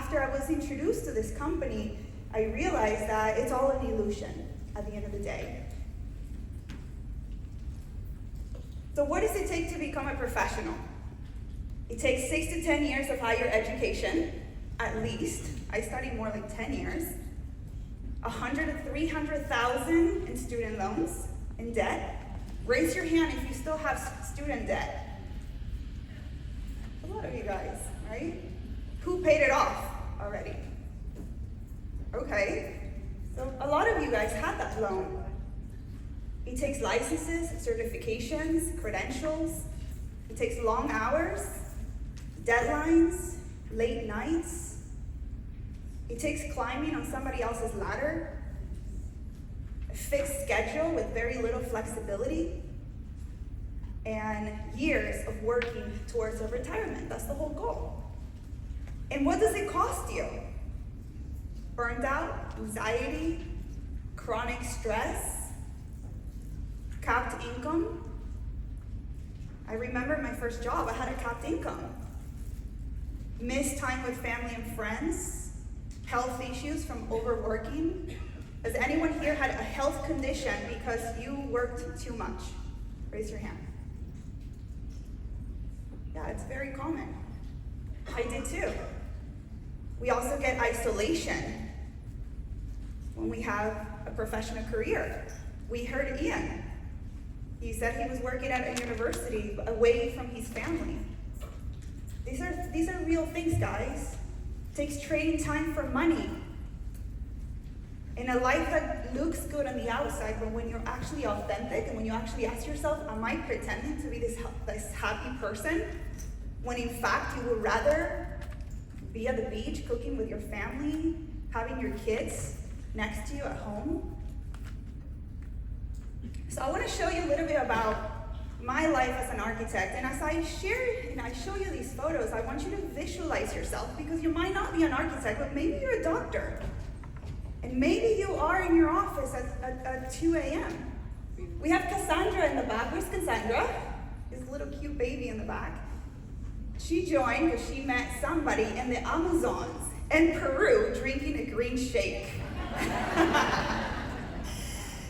after I was introduced to this company, I realized that it's all an illusion at the end of the day. So what does it take to become a professional? It takes 6 to 10 years of higher education, at least. I studied more like 10 years. 100 to 300,000 in student loans, in debt. Raise your hand if you still have student debt. A lot of you guys, right? Who paid it off already? Okay, so a lot of you guys had that loan. It takes licenses, certifications, credentials. It takes long hours, deadlines, late nights. It takes climbing on somebody else's ladder, a fixed schedule with very little flexibility, and years of working towards a retirement. That's the whole goal. And what does it cost you? Burned out, anxiety, chronic stress, capped income. I remember my first job, I had a capped income. Missed time with family and friends, health issues from overworking. Has anyone here had a health condition because you worked too much? Raise your hand. Yeah, it's very common. I did too. We also get isolation when we have a professional career. We heard Ian. He said he was working at a university away from his family. These are real things, guys. It takes trading time for money. In a life that looks good on the outside, but when you're actually authentic and when you actually ask yourself, am I pretending to be this happy person? When in fact you would rather be at the beach cooking with your family, having your kids next to you at home. So I want to show you a little bit about my life as an architect. And as I share and I show you these photos, I want you to visualize yourself, because you might not be an architect, but maybe you're a doctor. And maybe you are in your office at 2 a.m. We have Cassandra in the back. Where's Cassandra? This little cute baby in the back. She joined because she met somebody in the Amazons in Peru drinking a green shake.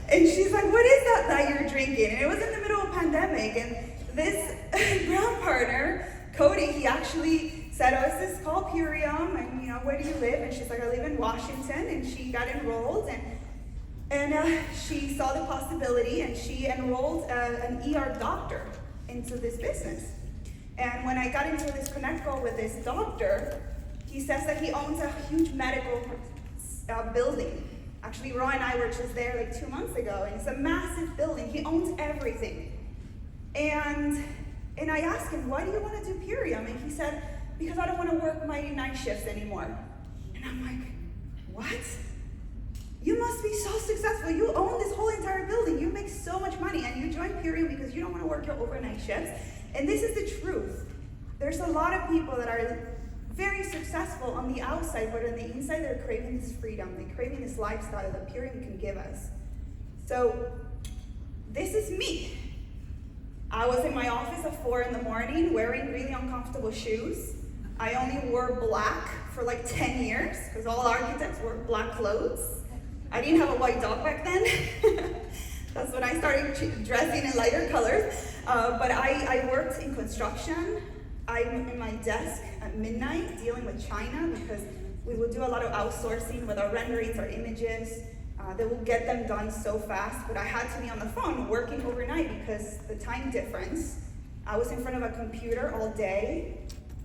And she's like, what is that you're drinking? And it was in the middle of a pandemic. And this brown partner, Cody, he actually said, oh, is this called Purium? And where do you live? And she's like, I live in Washington. And she got enrolled, and she saw the possibility, and she enrolled an ER doctor into this business. And when I got into this connect call with this doctor, he says that he owns a huge medical building. Actually, Roy and I were just there like 2 months ago, and it's a massive building. He owns everything. And I asked him, why do you want to do Purium? And he said, because I don't want to work my night shifts anymore. And I'm like, what? You must be so successful. You own this whole entire building. You make so much money, and you join Purium because you don't want to work your overnight shifts. And this is the truth. There's a lot of people that are very successful on the outside, but on the inside, they're craving this freedom. They're craving this lifestyle that Purium can give us. So this is me. I was in my office at 4 in the morning wearing really uncomfortable shoes. I only wore black for like 10 years because all architects wore black clothes. I didn't have a white dog back then. That's when I started dressing in lighter colors. But I worked in construction. I'm in my desk at midnight dealing with China because we would do a lot of outsourcing with our renderings, our images. They will get them done so fast, but I had to be on the phone working overnight because the time difference. I was in front of a computer all day.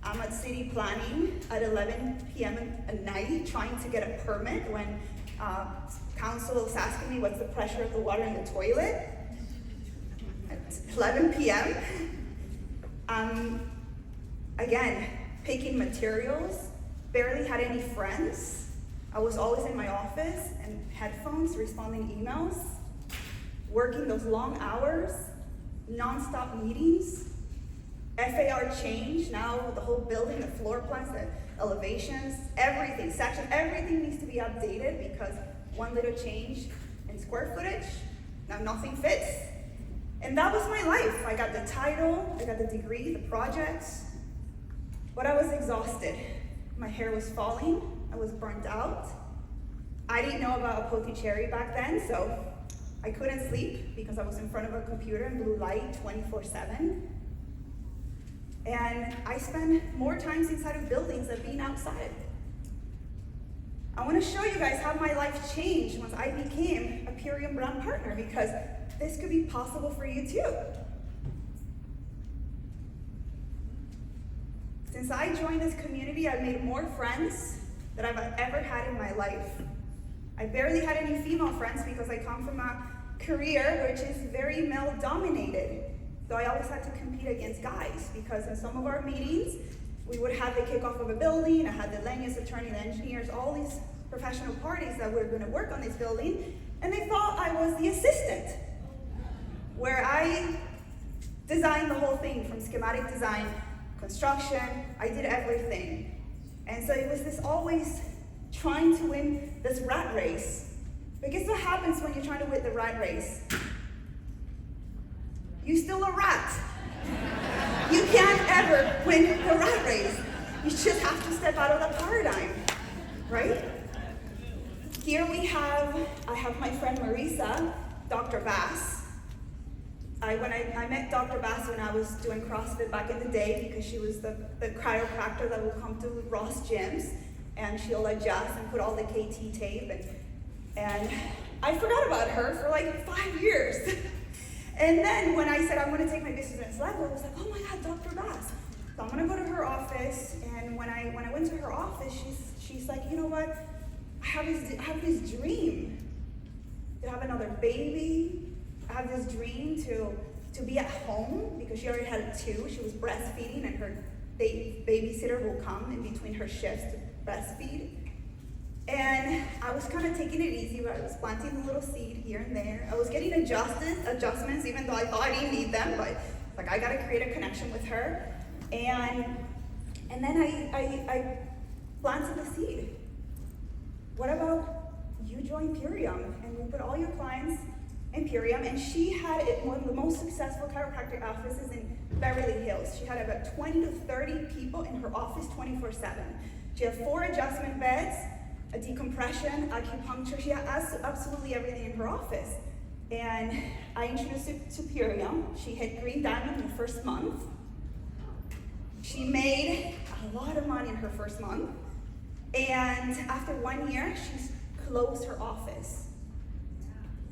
I'm at city planning at 11 p.m. at night trying to get a permit when council is asking me what's the pressure of the water in the toilet at 11 p.m. Again, picking materials, barely had any friends. I was always in my office and headphones, responding emails, working those long hours, non-stop meetings, FAR change, now the whole building, the floor plans, the elevations, everything, section, everything needs to be updated because one little change in square footage, now nothing fits. And that was my life. I got the title, I got the degree, the projects, but I was exhausted. My hair was falling. I was burnt out. I didn't know about Apothe cherry back then, so I couldn't sleep because I was in front of a computer in blue light 24/7. And I spent more times inside of buildings than being outside. I want to show you guys how my life changed once I became a Purium brand partner, because this could be possible for you too. Since I joined this community, I've made more friends than I've ever had in my life. I barely had any female friends because I come from a career which is very male dominated. So I always had to compete against guys, because in some of our meetings, we would have the kickoff of a building. I had the land use attorney, the engineers, all these professional parties that were going to work on this building, and they thought I was the assistant, where I designed the whole thing from schematic design, construction. I did everything. And so it was this always trying to win this rat race. But guess what happens when you're trying to win the rat race? You're still a rat. You can't ever win the rat race. You just have to step out of the paradigm, right? Here I have my friend Marisa, Dr. Bass. I met Dr. Bass when I was doing CrossFit back in the day, because she was the chiropractor that would come to Ross gyms, and she'll adjust and put all the KT tape, and I forgot about her for like 5 years. And then when I said I'm going to take my business to the next level, I was like, oh my God, Dr. Bass. So I'm going to go to her office, and when I went to her office, she's like, you know what? I have this dream to have another baby. I have this dream to be at home, because she already had 2. She was breastfeeding, and her babysitter will come in between her shifts to breastfeed. And I was kind of taking it easy, where I was planting a little seed here and there. I was getting adjustments, even though I thought I didn't need them, but like, I gotta create a connection with her. And then I planted the seed. What about you join Purium, and we'll put all your clients in Purium? And she had one of the most successful chiropractic offices in Beverly Hills. She had about 20 to 30 people in her office 24/7. She had 4 adjustment beds, a decompression, acupuncture. She had absolutely everything in her office. And I introduced her to Purium. She hit green diamond in the first month. She made a lot of money in her first month. And after 1 year, she closed her office.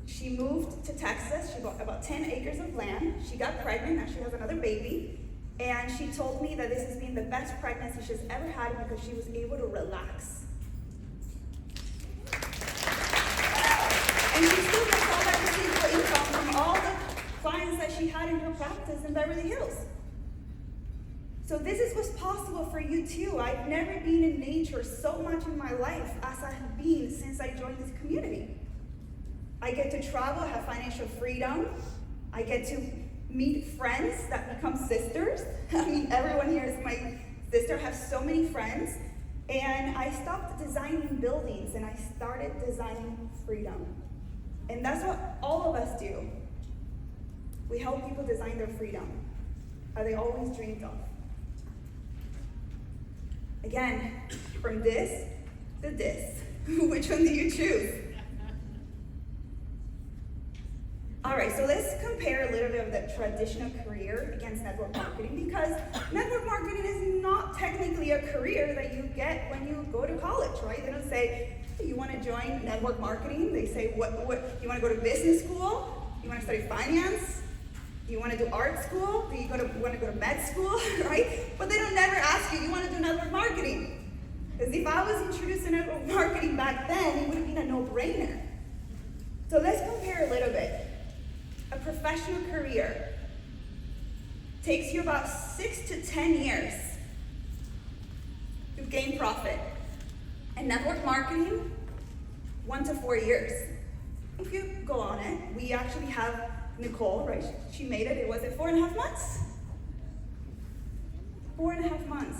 She moved to Texas. She bought about 10 acres of land. She got pregnant, and she has another baby. And she told me that this has been the best pregnancy she's ever had, because she was able to relax. And she still gets all that residual income from all the clients that she had in her practice in Beverly Hills. So this is what's possible for you too. I've never been in nature so much in my life as I have been since I joined this community. I get to travel, have financial freedom. I get to meet friends that become sisters. I mean, everyone here is my sister. I have so many friends. And I stopped designing buildings, and I started designing freedom. And that's what all of us do. We help people design their freedom, how they always dreamed of. Again, from this to this, which one do you choose? All right, so let's compare a little bit of the traditional career against network marketing, because network marketing is not technically a career that you get when you go to college, right? They don't say, hey, you want to join network marketing? They say, what you want to go to business school? You want to study finance? You want to do art school? Do you want to go to med school, right? But they don't never ask you want to do network marketing. Because if I was introduced to network marketing back then, it would have been a no-brainer. So let's compare a little bit. A professional career takes you about 6 to 10 years to gain profit. And network marketing, 1 to 4 years. If you go on it, we actually have Nicole, right? She made it. Was it 4.5 months? 4.5 months.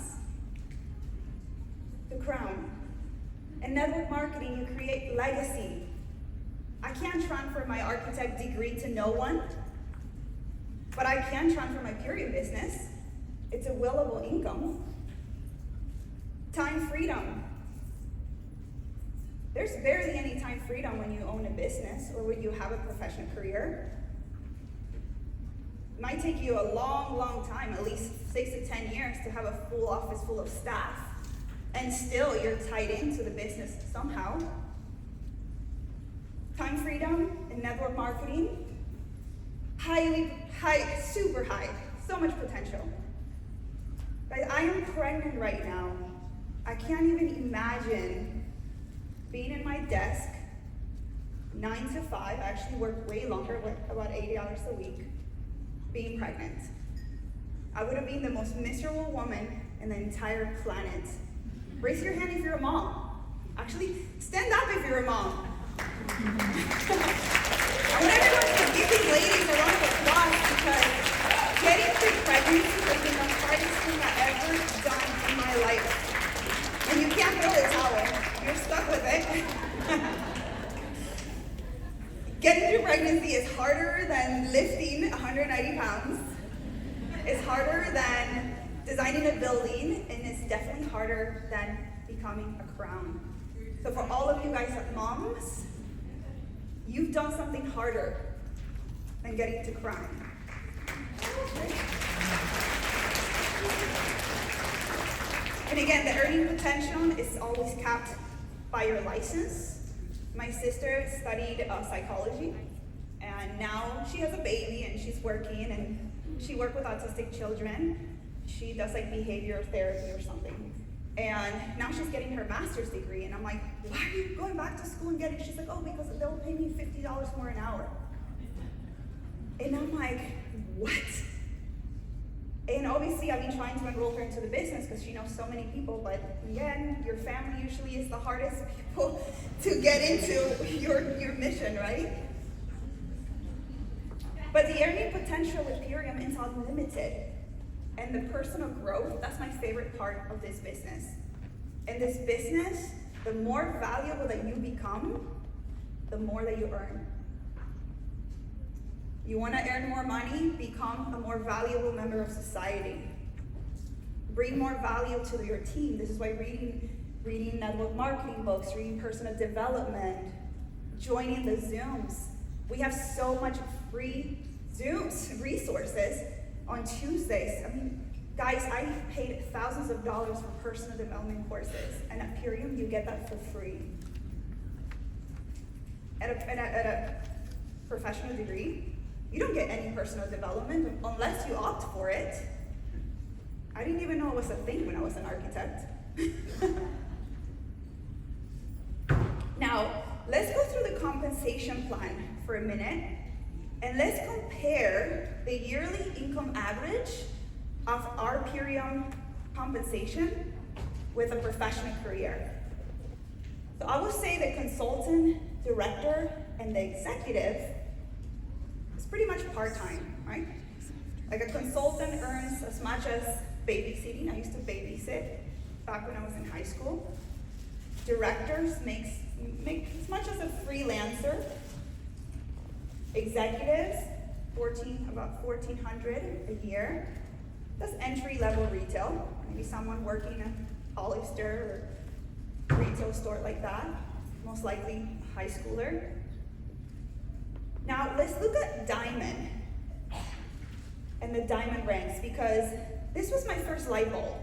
The crown. In network marketing, you create legacy. I can't transfer my architect degree to no one, but I can transfer my Purium business. It's a willable income. Time freedom. There's barely any time freedom when you own a business or when you have a professional career. It might take you a long, long time, at least 6 to 10 years, to have a full office full of staff, and still you're tied into the business somehow. Time freedom in network marketing, super high, so much potential. Guys, I am pregnant right now. I can't even imagine being in my desk, 9 to 5, I actually work way longer, about 80 hours a week, being pregnant. I would have been the most miserable woman in the entire planet. Raise your hand if you're a mom. Actually, stand up if you're a mom. I want everyone to give these ladies a round of applause because getting through pregnancy has been the hardest thing I've ever done in my life. And you can't throw the towel. You're stuck with it. Getting through pregnancy is harder than lifting 190 pounds. It's harder than designing a building, and it's definitely harder than becoming a crown. So for all of you guys that moms, you've done something harder than getting to crown. And again, the earning potential is always capped by your license. My sister studied psychology, and now she has a baby and she's working, and she worked with autistic children. She does like behavioral therapy or something. And now she's getting her master's degree, and I'm like, why are you going back to school and getting it? She's like, oh, because they'll pay me $50 more an hour. And I'm like, what? And obviously I've been trying to enroll her into the business because she knows so many people, but again, your family usually is the hardest people to get into your mission, right? But the earning potential with Purium is unlimited. And the personal growth, that's my favorite part of this business. In this business, the more valuable that you become, the more that you earn. You want to earn more money? Become a more valuable member of society. Bring more value to your team. This is why reading network marketing books, reading personal development, joining the Zooms. We have so much free Zooms resources on Tuesdays. I mean, guys, I paid thousands of dollars for personal development courses, and at Purium, you get that for free. At a professional degree, you don't get any personal development unless you opt for it. I didn't even know it was a thing when I was an architect. Now, let's go through the compensation plan for a minute, and let's compare the yearly income average of our Purium compensation with a professional career. So I would say the consultant, director, and the executive is pretty much part-time, right? Like a consultant earns as much as babysitting. I used to babysit back when I was in high school. Directors make as much as a freelancer. Executives, about $1,400 a year. That's entry-level retail. Maybe someone working in a Hollister or retail store like that. Most likely a high schooler. Now let's look at Diamond and the Diamond ranks, because this was my first light bulb.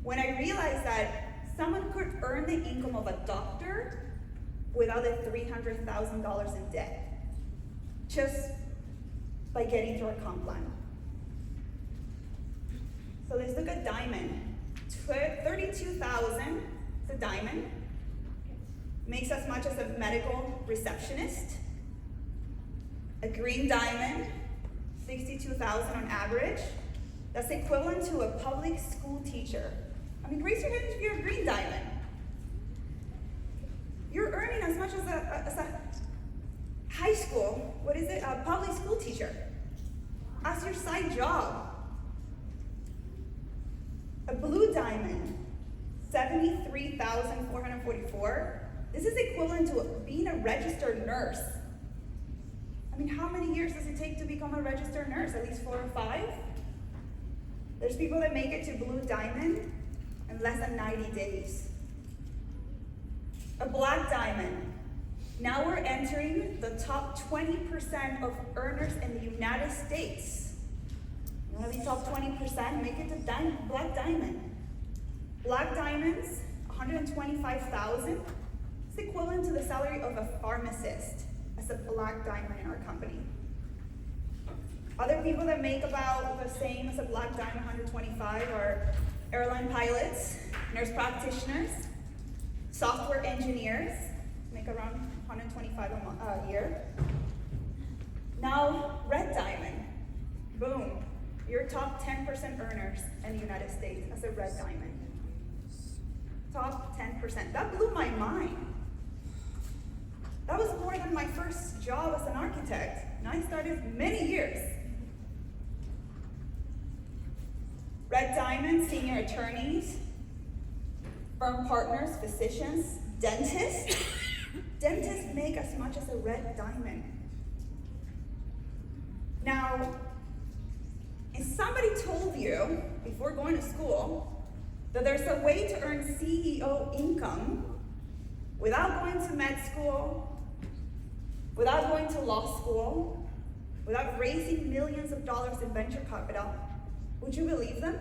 When I realized that someone could earn the income of a doctor without the $300,000 in debt, just by getting through our comp plan. So let's look at Diamond. $32,000 is a Diamond. Makes as much as a medical receptionist. A Green Diamond, $62,000 on average. That's equivalent to a public school teacher. I mean, raise your hand if you're a Green Diamond. You're earning as much as a high school, a public school teacher, as your side job. A Blue Diamond, $73,444. This is equivalent to being a registered nurse. I mean, how many years does it take to become a registered nurse? At least 4 or 5? There's people that make it to Blue Diamond in less than 90 days. A black diamond. Now we're entering the top 20% of earners in the United States. You want to be top 20%? Make it a black diamond. Black diamonds, $125,000. It's equivalent to the salary of a pharmacist as a black diamond in our company. Other people that make about the same as a black diamond, 125, are airline pilots, nurse practitioners, software engineers, make around 125 a year. Now, red diamond, boom, you're top 10% earners in the United States as a red diamond. Top 10%. That blew my mind. That was more than my first job as an architect, and I started many years. Red diamond, senior attorneys, firm partners, physicians, dentists. Dentists make as much as a red diamond. Now, if somebody told you before going to school that there's a way to earn CEO income without going to med school, without going to law school, without raising millions of dollars in venture capital, would you believe them?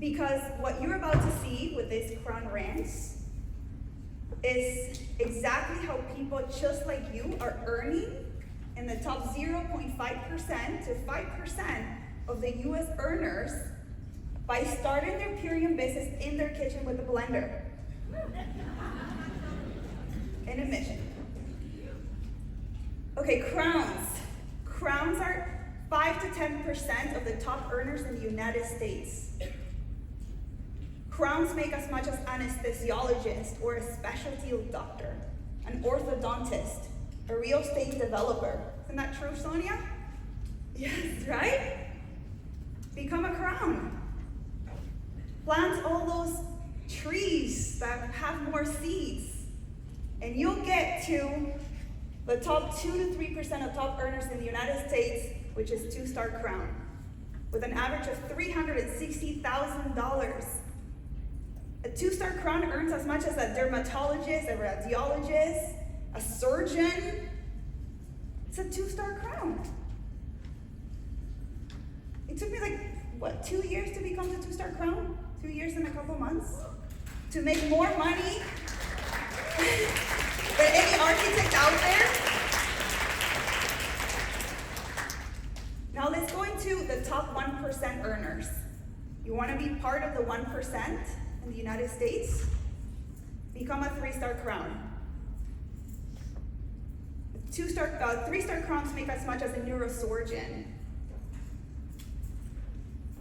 Because what you're about to see with this Crown Ranch is exactly how people just like you are earning in the top 0.5% to 5% of the US earners by starting their Purium business in their kitchen with a blender. In a mission. Okay, crowns. Crowns are 5 to 10% of the top earners in the United States. Crowns make as much as anesthesiologist or a specialty doctor, an orthodontist, a real estate developer. Isn't that true, Sonia? Yes, right? Become a crown. Plant all those trees that have more seeds, and you'll get to the top 2 to 3% of top earners in the United States, which is 2-star crown, with an average of $360,000. A 2-star crown earns as much as a dermatologist, a radiologist, a surgeon. It's a 2-star crown. It took me 2 years to become the 2-star crown? 2 years and a couple months? To make more money than any architect out there? Now let's go into the top 1% earners. You want to be part of the 1%? In the United States, become a 3-star crown. 3-star crowns make as much as a neurosurgeon,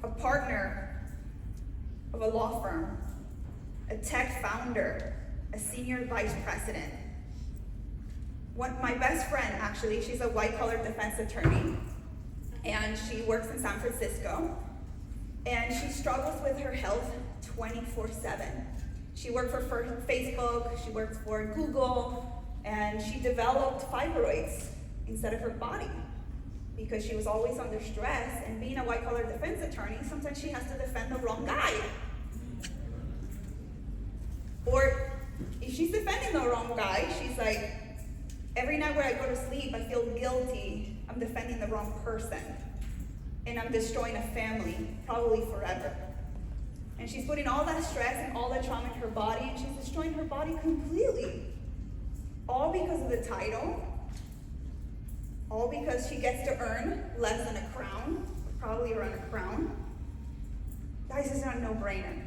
a partner of a law firm, a tech founder, a senior vice president. My best friend, actually, she's a white-collar defense attorney, and she works in San Francisco, and she struggles with her health 24/7. She worked for Facebook, she worked for Google, and she developed fibroids inside of her body because she was always under stress, and being a white-collar defense attorney, sometimes she has to defend the wrong guy. Or if she's defending the wrong guy, she's like, every night when I go to sleep, I feel guilty. I'm defending the wrong person, and I'm destroying a family, probably forever. And she's putting all that stress and all that trauma in her body, and she's destroying her body completely. All because of the title. All because she gets to earn less than a crown, probably around a crown. Guys, it's not a no-brainer.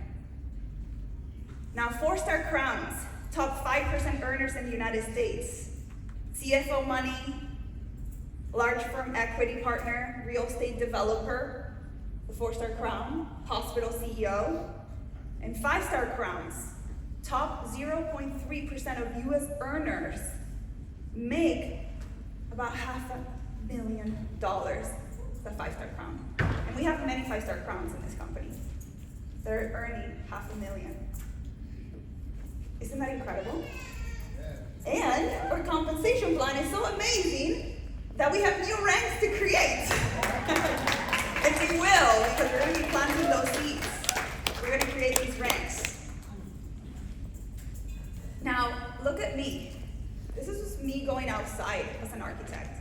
Now, 4-star crowns, top 5% earners in the United States. CFO money, large firm equity partner, real estate developer, the 4-star crown, hospital CEO, and 5-star crowns. Top 0.3% of US earners make about $500,000, the 5-star crown. And we have many 5-star crowns in this company. They're earning $500,000. Isn't that incredible? And our compensation plan is so amazing that we have new ranks to create. And we will, because we're going to be planting those seeds. We're going to create these ranks. Now, look at me. This is just me going outside as an architect.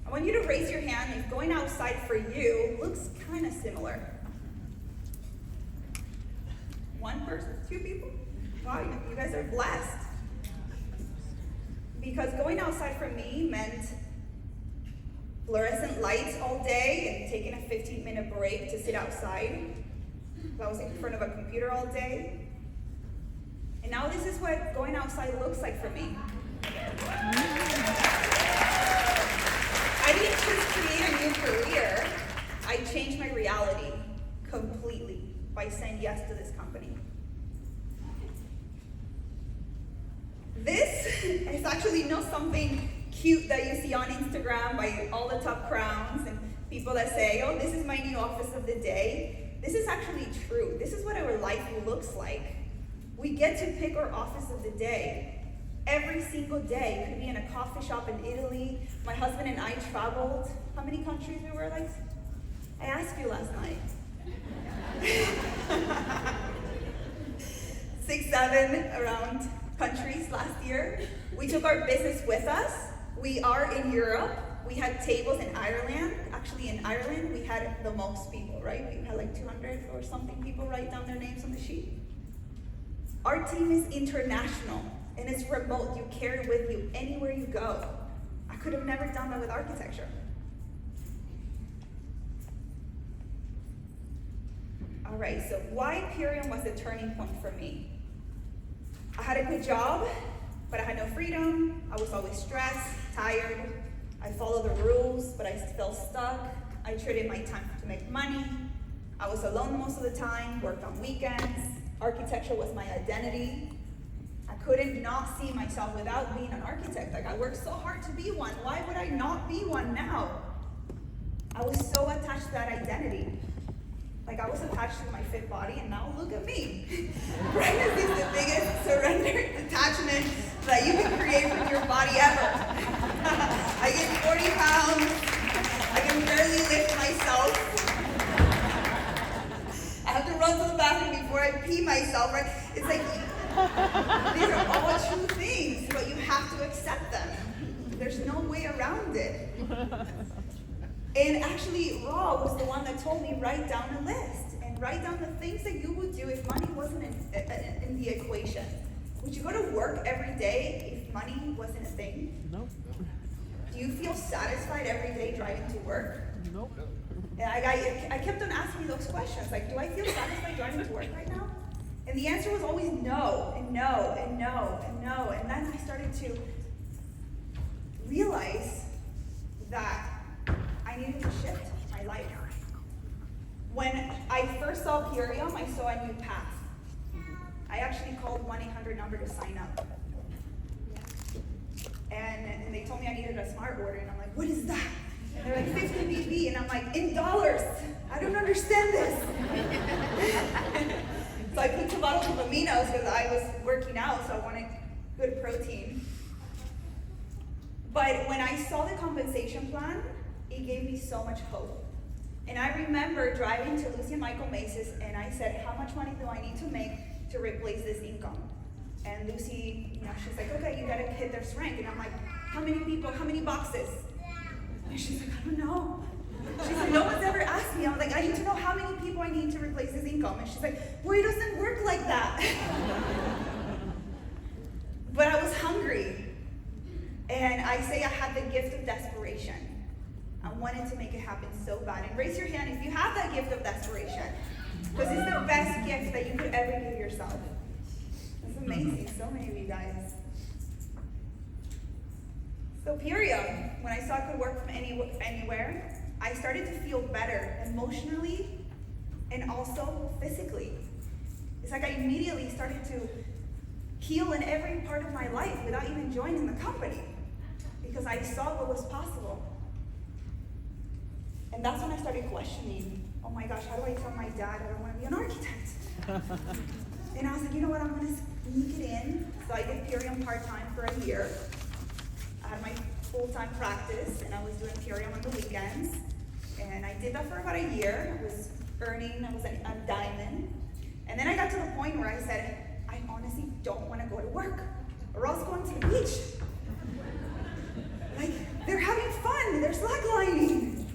I want you to raise your hand if going outside for you looks kind of similar. One person, two people? Wow, you guys are blessed. Because going outside for me meant fluorescent lights all day and taking a 15-minute break to sit outside. I was in front of a computer all day. And now this is what going outside looks like for me. I didn't just create a new career. I changed my reality completely by saying yes to this company. This is actually not something cute that you see on Instagram by all the top crowns and people that say, oh, this is my new office of the day. This is actually true. This is what our life looks like. We get to pick our office of the day. Every single day. It could be in a coffee shop in Italy. My husband and I traveled. How many countries we were like? I asked you last night. 6, 7 around countries last year. We took our business with us. We are in Europe. We had tables in Ireland. Actually, in Ireland, we had the most people, right? We had like 200 or something people write down their names on the sheet. Our team is international, and it's remote. You carry it with you anywhere you go. I could have never done that with architecture. All right, so why Purium was a turning point for me? I had a good job, but I had no freedom. I was always stressed, tired. I followed the rules, but I felt stuck. I traded my time to make money. I was alone most of the time, worked on weekends. Architecture was my identity. I couldn't not see myself without being an architect. Like, I worked so hard to be one. Why would I not be one now? I was so attached to that identity. Like, I was attached to my fit body, and now look at me. Pregnancy is the biggest surrender detachment that you can create from your body ever. I gained 40 pounds. I can barely lift myself. I have to run to the bathroom before I pee myself, right? It's like, these are all true things, but you have to accept them. There's no way around it. And actually, Raw was the one that told me, write down a list and write down the things that you would do if money wasn't in the equation. Would you go to work every day if money wasn't a thing? Nope. Do you feel satisfied every day driving to work? Nope. And I kept on asking those questions, like, do I feel satisfied driving to work right now? And the answer was always no, and no, and no, and no. And then I started to realize that I needed to shift my life. When I first saw Purium, I saw a new path. I actually called 1-800 number to sign up. And they told me I needed a smart order, and I'm like, what is that? And they're like, 50 BB, and I'm like, in dollars. I don't understand this. So I put 2 bottles of aminos because I was working out, so I wanted good protein. But when I saw the compensation plan, it gave me so much hope. And I remember driving to Lucy and Michael Macy's, and I said, how much money do I need to make to replace this income? And Lucy, she's like, okay, you gotta hit this rank. And I'm like, how many people, how many boxes? And she's like, I don't know. She's like, no one's ever asked me. I'm like, I need to know how many people I need to replace this income. And she's like, well, it doesn't work like that. But I was hungry. And I say I had the gift of desperation. I wanted to make it happen so bad. And raise your hand if you have that gift of desperation. Because it's the best gift that you could ever give yourself. It's amazing, so many of you guys. So Purium, when I saw I could work from anywhere, I started to feel better emotionally and also physically. It's like I immediately started to heal in every part of my life without even joining the company, because I saw what was possible. And that's when I started questioning, oh my gosh, how do I tell my dad I don't want to be an architect? And I was like, you know what, I'm going to sneak it in. So I did Purium part-time for a year. I had my full-time practice, and I was doing Purium on the weekends. And I did that for about a year. I was a diamond. And then I got to the point where I said, I honestly don't want to go to work, or else going to the beach. Like, they're having fun, they're slacklining.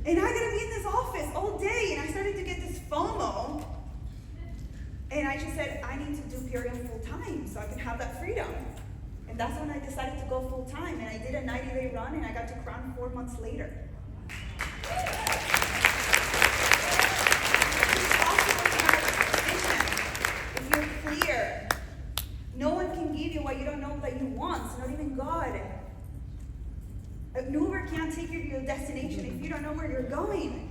And I gotta be in this office all day, and I started to get this FOMO. And I just said, I need to do Purium full time so I can have that freedom. And that's when I decided to go full time. And I did a 90-day run, and I got to crown 4 months later. It's possible to have vision. If you're clear, no one can give you what you don't know that you want, not even God. An Uber can't take you to your destination if you don't know where you're going.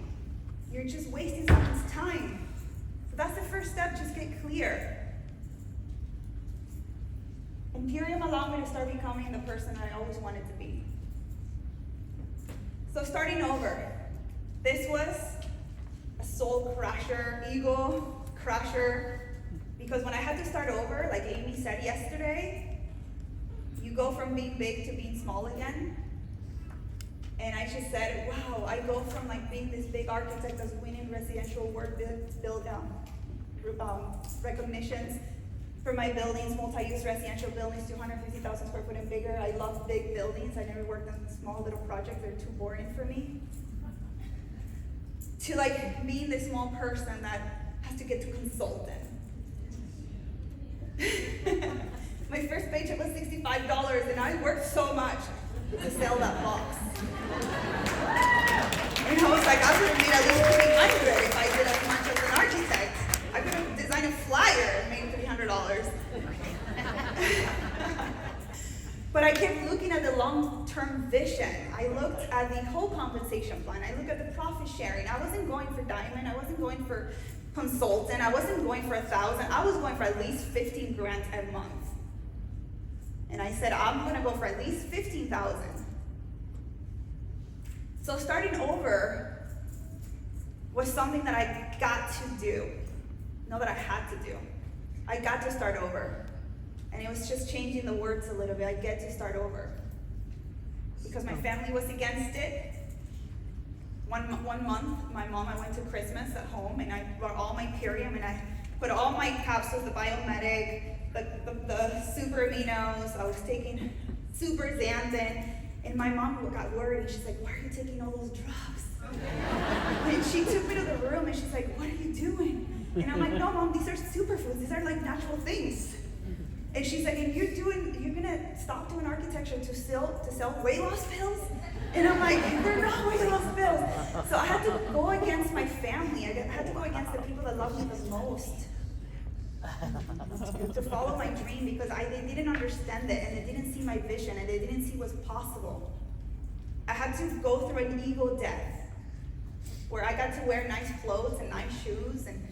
You're just wasting someone's time. So that's the first step, just get clear. And Purium allowed me to start becoming the person I always wanted to be. So starting over, this was a soul crusher, ego crusher, because when I had to start over, like Amy said yesterday, you go from being big to being small again. And I just said, wow, I go from like being this big architect that's winning residential work build recognitions for my buildings, multi-use residential buildings, 250,000 square foot and bigger. I love big buildings. I never worked on small little projects. They're too boring for me. To like being this small person that has to get to consultant. My first paycheck was $65, and I worked so much to sell that box. And I was like, I would have made at least $300 if I did as much as an architect. I could have designed a flyer and made $300. But I kept looking at the long-term vision. I looked at the whole compensation plan. I looked at the profit sharing. I wasn't going for diamond. I wasn't going for consultant. I wasn't going for 1,000. I was going for at least 15 grand a month. And I said, I'm gonna go for at least 15,000. So starting over was something that I got to do. Not that I had to do. I got to start over. And it was just changing the words a little bit. I get to start over. Because my family was against it. One month, my mom, I went to Christmas at home, and I brought all my Purium, and I put all my capsules, the biomedic, the super aminos. I was taking super xanthan, and my mom got worried, and she's like, why are you taking all those drugs? And she took me to the room, and she's like, what are you doing? And I'm like, no, Mom, these are superfoods. These are like natural things. And she's like, and you're gonna stop doing architecture to sell weight loss pills? And I'm like, they're not weight loss pills. So I had to go against my family. I had to go against the people that love me the most. To follow my dream, because they didn't understand it, and they didn't see my vision, and they didn't see what's possible. I had to go through an ego death, where I got to wear nice clothes and nice shoes, and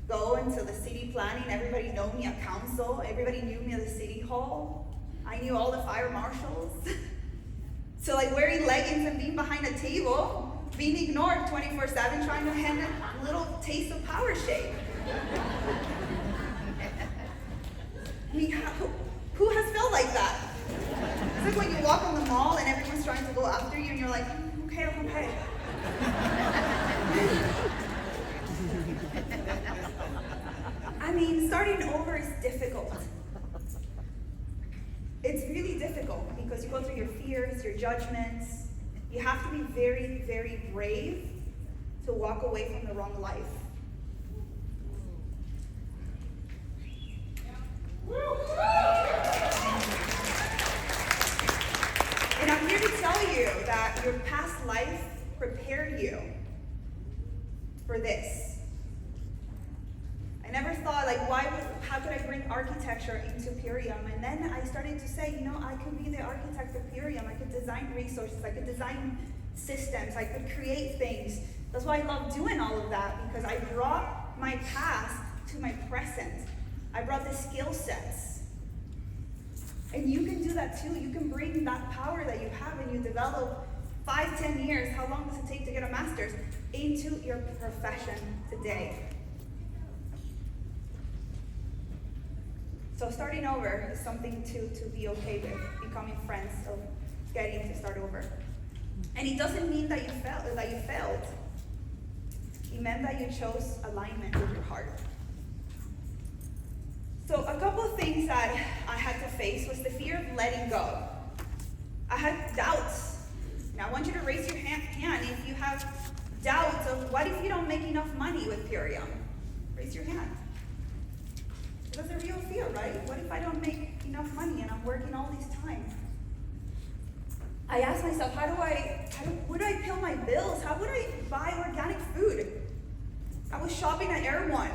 go into the city planning. Everybody knew me at council. Everybody knew me at the city hall. I knew all the fire marshals. So like wearing leggings and being behind a table, being ignored 24/7, trying to hand a little taste of power shake. I mean, who has felt like that? It's like when you walk on the mall and everyone's trying to go after you, and you're like, okay, I'm okay. I mean, starting over is difficult. It's really difficult because you go through your fears, your judgments. You have to be very, very brave to walk away from the wrong life. And I'm here to tell you that your past life prepared you for this. I never thought, like, how could I bring architecture into Purium? And then I started to say, I could be the architect of Purium. I could design resources. I could design systems. I could create things. That's why I love doing all of that, because I brought my past to my present. I brought the skill sets. And you can do that too. You can bring that power that you have and you develop 5-10 years. How long does it take to get a master's? Into your profession today. So starting over is something to be okay with, becoming friends of getting to start over. And it doesn't mean that you failed. It meant that you chose alignment with your heart. So a couple of things that I had to face was the fear of letting go. I had doubts. And I want you to raise your hand if you have doubts of what if you don't make enough money with Purium. Raise your hand. That's a real fear, right? What if I don't make enough money and I'm working all this time? I asked myself, would I pay my bills? How would I buy organic food? I was shopping at Air One.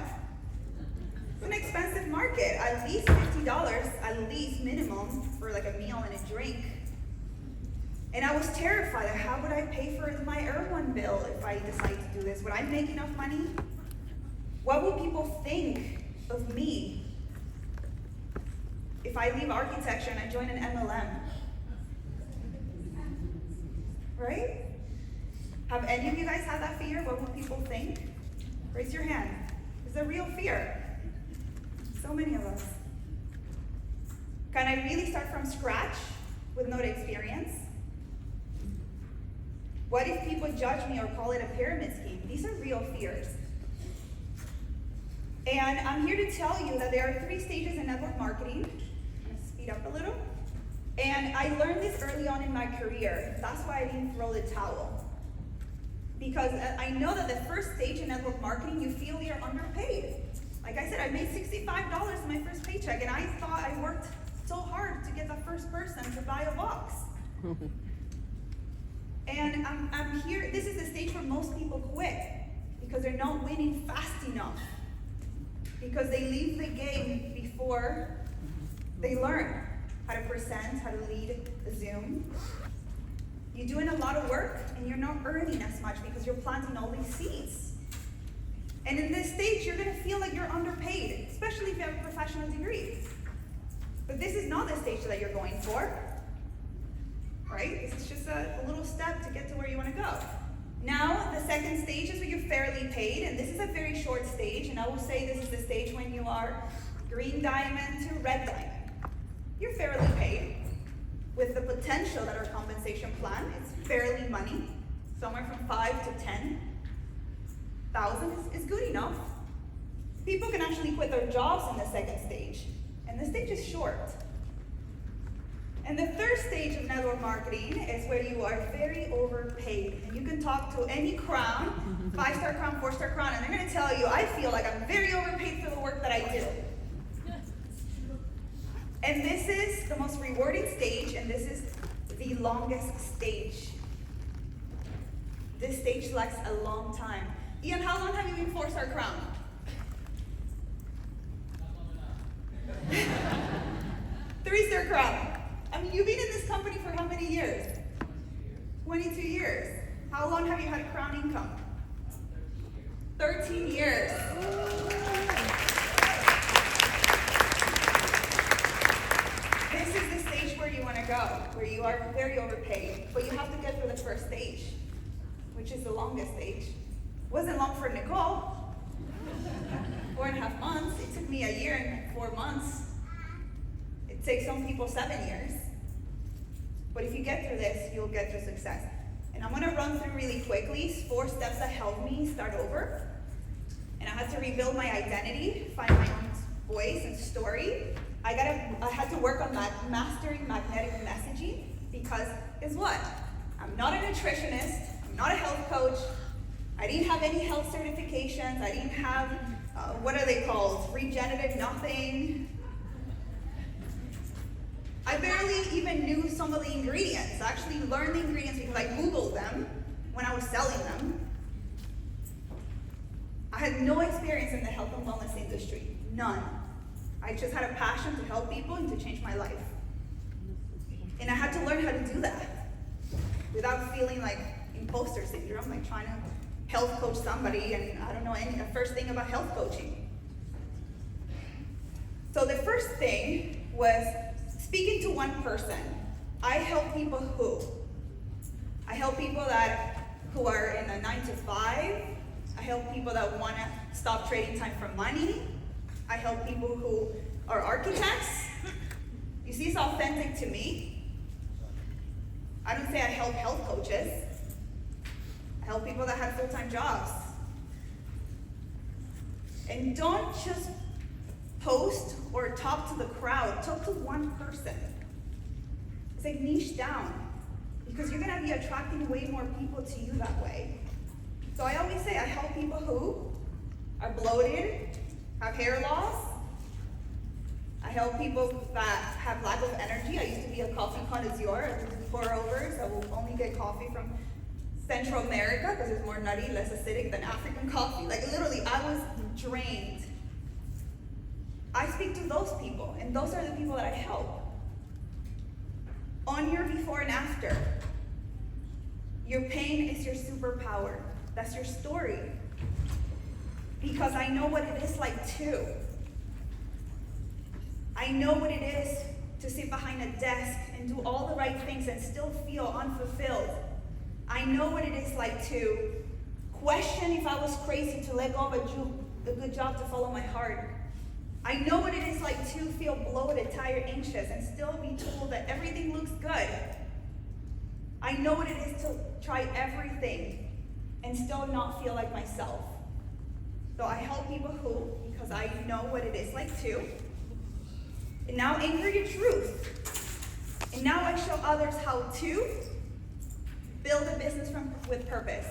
It's an expensive market, at least $50, at least minimum, for like a meal and a drink. And I was terrified of how would I pay for my Air One bill if I decide to do this? Would I make enough money? What will people think of me if I leave architecture and I join an MLM? Right? Have any of you guys had that fear? What will people think? Raise your hand. It's a real fear. So many of us. Can I really start from scratch with no experience? What if people judge me or call it a pyramid scheme? These are real fears. And I'm here to tell you that there are 3 stages in network marketing. I'm going to speed up a little. And I learned this early on in my career. That's why I didn't throw the towel. Because I know that the first stage in network marketing, you feel you're underpaid. Like I said, I made $65 in my first paycheck, and I thought I worked so hard to get the first person to buy a box. And I'm here, this is the stage where most people quit because they're not winning fast enough. Because they leave the game before they learn how to present, how to lead a Zoom. You're doing a lot of work and you're not earning as much because you're planting all these seeds. And in this stage, you're gonna feel like you're underpaid, especially if you have a professional degree. But this is not the stage that you're going for, right? This is just a little step to get to where you wanna go. Now, the second stage is where you're fairly paid, and this is a very short stage, and I will say this is the stage when you are green diamond to red diamond. You're fairly paid with the potential that our compensation plan is fairly money, somewhere from 5 to 10,000 is good enough. People can actually quit their jobs in the second stage, and the stage is short. And the third stage of network marketing is where you are very overpaid. And you can talk to any crown, 5-star crown, 4-star crown, and they're gonna tell you, I feel like I'm very overpaid for the work that I do. And this is the most rewarding stage, and this is the longest stage. This stage lasts a long time. Ian, how long have you been 4-star crown? 3-star crown. I mean, you've been in this company for how many years? 22 years. How long have you had a crown income? 13 years. This is the stage where you want to go, where you are very overpaid, but you have to get through the first stage, which is the longest stage. It wasn't long for Nicole. 4.5 months. It took me a year and 4 months. It takes some people 7 years. But if you get through this, you'll get through success. And I'm gonna run through really quickly 4 steps that helped me start over. And I had to rebuild my identity, find my own voice and story. I had to work on mastering magnetic messaging, because guess what? I'm not a nutritionist, I'm not a health coach, I didn't have any health certifications, I didn't have, what are they called? Regenerative nothing. I barely even knew some of the ingredients. I actually learned the ingredients because I Googled them when I was selling them. I had no experience in the health and wellness industry, none. I just had a passion to help people and to change my life. And I had to learn how to do that without feeling like imposter syndrome, like trying to health coach somebody and I don't know the first thing about health coaching. So the first thing was speaking to one person. I help people who? I help people who are in a 9 to 5. I help people that want to stop trading time for money. I help people who are architects. You see, it's authentic to me. I don't say I help health coaches. I help people that have full-time jobs. And don't just post or talk to the crowd. Talk to one person. It's like niche down, because you're gonna be attracting way more people to you that way. So I always say I help people who are bloated, have hair loss. I help people that have lack of energy. I used to be a coffee connoisseur. I would do pour-overs. I will only get coffee from Central America because it's more nutty, less acidic than African coffee. Like literally, I was drained. I speak to those people, and those are the people that I help. On your before and after, your pain is your superpower. That's your story. Because I know what it is like too. I know what it is to sit behind a desk and do all the right things and still feel unfulfilled. I know what it is like to question if I was crazy to let go of a good job to follow my heart. I know what it is like to feel bloated, tired, anxious, and still be told that everything looks good. I know what it is to try everything and still not feel like myself. So I help people who, because I know what it is like too. And now anchor your truth. And now I show others how to build a business with purpose.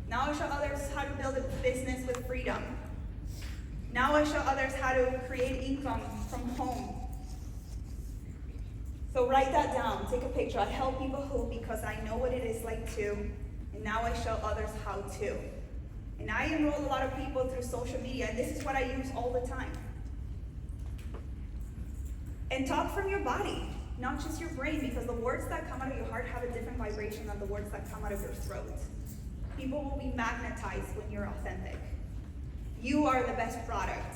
Now I show others how to build a business with freedom. Now I show others how to create income from home. So write that down, take a picture. I help people who, because I know what it is like to, and now I show others how to. And I enroll a lot of people through social media, and this is what I use all the time. And talk from your body, not just your brain, because the words that come out of your heart have a different vibration than the words that come out of your throat. People will be magnetized when you're authentic. You are the best product.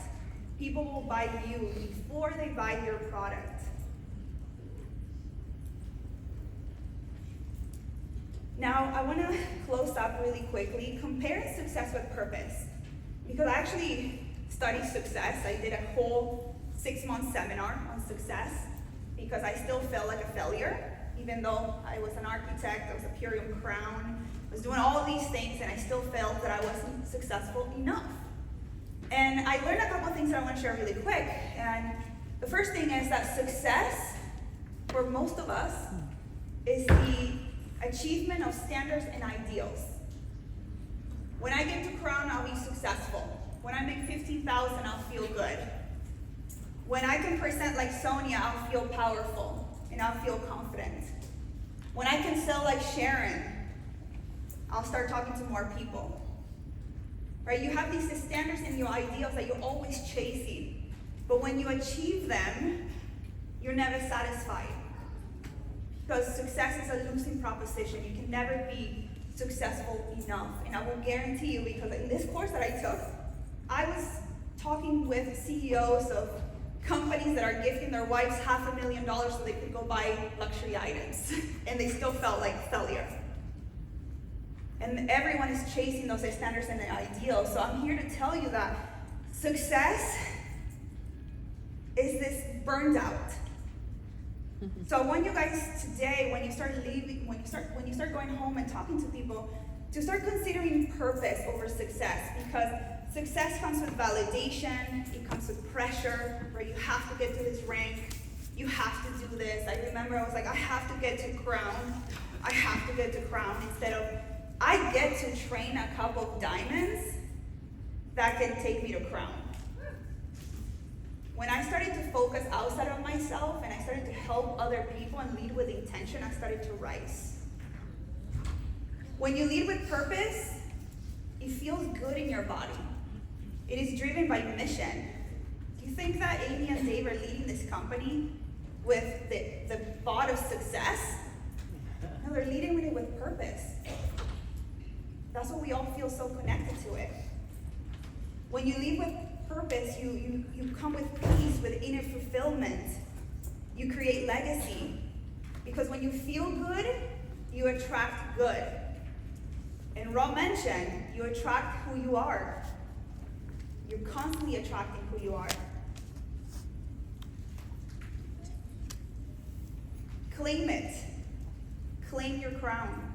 People will buy you before they buy your product. Now, I want to close up really quickly, comparing success with purpose. Because I actually studied success. I did a whole 6-month seminar on success because I still felt like a failure, even though I was an architect, I was a Purium crown, I was doing all of these things, and I still felt that I wasn't successful enough. And I learned a couple of things that I want to share really quick. And the first thing is that success, for most of us, is the achievement of standards and ideals. When I get to crown, I'll be successful. When I make $15,000, I'll feel good. When I can present like Sonia, I'll feel powerful and I'll feel confident. When I can sell like Sharon, I'll start talking to more people. Right? You have these standards and your ideals that you're always chasing. But when you achieve them, you're never satisfied. Because success is a losing proposition. You can never be successful enough. And I will guarantee you, because in this course that I took, I was talking with CEOs of companies that are gifting their wives $500,000 so they could go buy luxury items. And they still felt like failure. And everyone is chasing those standards and the ideals. So I'm here to tell you that success is this burned out. So I want you guys today, when you start leaving, when you start going home and talking to people, to start considering purpose over success, because success comes with validation, it comes with pressure, where you have to get to this rank, you have to do this. I remember I was like, I have to get to crown, I have to get to crown, instead of, I get to train a couple of diamonds that can take me to crown. When I started to focus outside of myself and I started to help other people and lead with intention, I started to rise. When you lead with purpose, it feels good in your body. It is driven by mission. Do you think that Amy and Dave are leading this company with the thought of success? No, they're leading with it with purpose. That's why we all feel so connected to it. When you lead with purpose, you come with peace, with inner fulfillment. You create legacy. Because when you feel good, you attract good. And Rob mentioned, you attract who you are. You're constantly attracting who you are. Claim it. Claim your crown.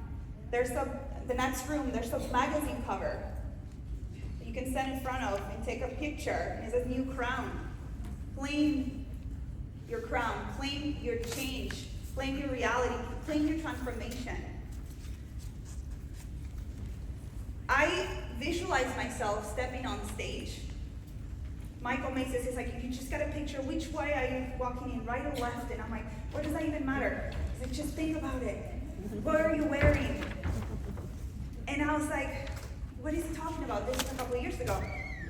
The next room, there's a magazine cover that you can stand in front of and take a picture. It says new crown. Claim your crown. Claim your change. Claim your reality. Claim your transformation. I visualize myself stepping on stage. Michael makes this, he's like, you just gotta picture which way are you walking in, right or left? And I'm like, what does that even matter? He's like, just think about it. What are you wearing? And I was like, what is he talking about? This was a couple of years ago.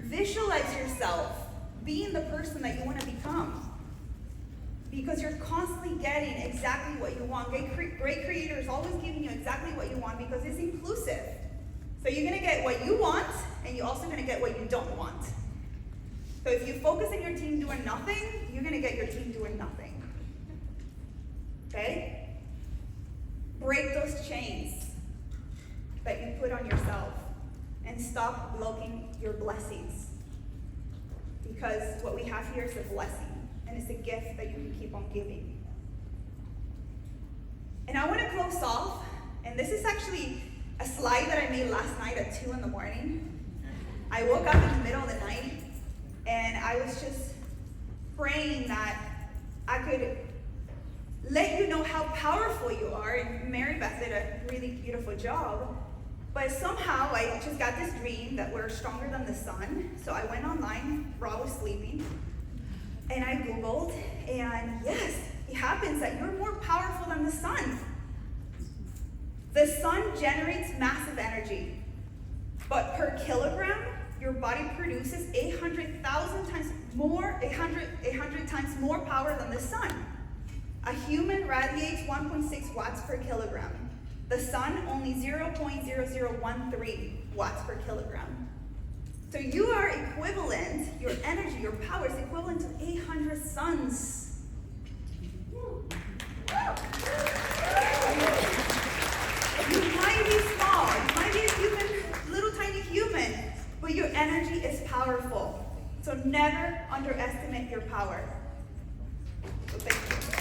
Visualize yourself being the person that you want to become. Because you're constantly getting exactly what you want. Great creator is always giving you exactly what you want because it's inclusive. So you're going to get what you want, and you're also going to get what you don't want. So if you focus on your team doing nothing, you're going to get your team doing nothing. Okay? Break those chains that you put on yourself and stop blocking your blessings. Because what we have here is a blessing, and it's a gift that you can keep on giving. And I want to close off, and this is actually a slide that I made last night at 2 a.m. I woke up in the middle of the night, and I was just praying that I could let you know how powerful you are. And Mary Beth did a really beautiful job. But somehow I just got this dream that we're stronger than the sun. So I went online, Rob was sleeping, and I Googled, and yes, it happens that you're more powerful than the sun. The sun generates massive energy, but per kilogram, your body produces 800 times more power than the sun. A human radiates 1.6 watts per kilogram. The sun only 0.0013 watts per kilogram. So you are equivalent, your energy, your power is equivalent to 800 suns. You might be small, you might be a human, little tiny human, but your energy is powerful. So never underestimate your power. So thank you.